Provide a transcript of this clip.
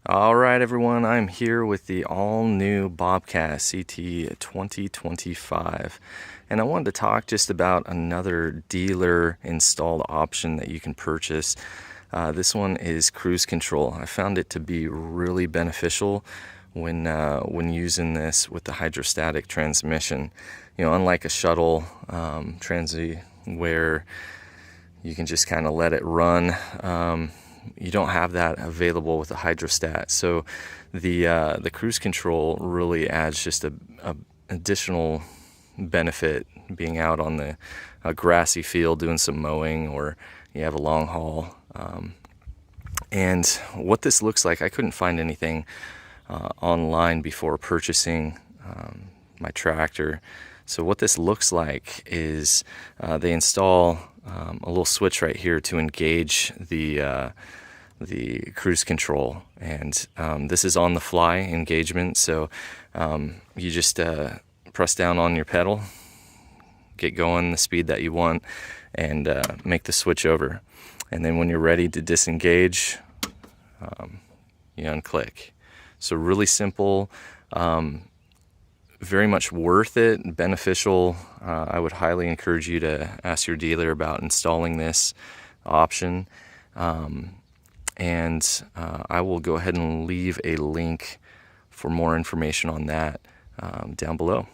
All right, everyone, I'm here with the all-new Bobcat CT2025, and I wanted to talk just about another dealer-installed option that you can purchase. This one is cruise control. I found it to be really beneficial when using this with the hydrostatic transmission. You know, unlike a shuttle transy where you can just kind of let it run. You don't have that available with the hydrostat. So the cruise control really adds just a additional benefit, being out on a grassy field doing some mowing, or you have a long haul. And what this looks like, I couldn't find anything online before purchasing my tractor. So what this looks like is they install a little switch right here to engage the cruise control, and this is on the fly engagement. So you just press down on your pedal, get going the speed that you want, and make the switch over. And then when you're ready to disengage, you unclick. So really simple, very much worth it, beneficial. I would highly encourage you to ask your dealer about installing this option. And I will go ahead and leave a link for more information on that down below.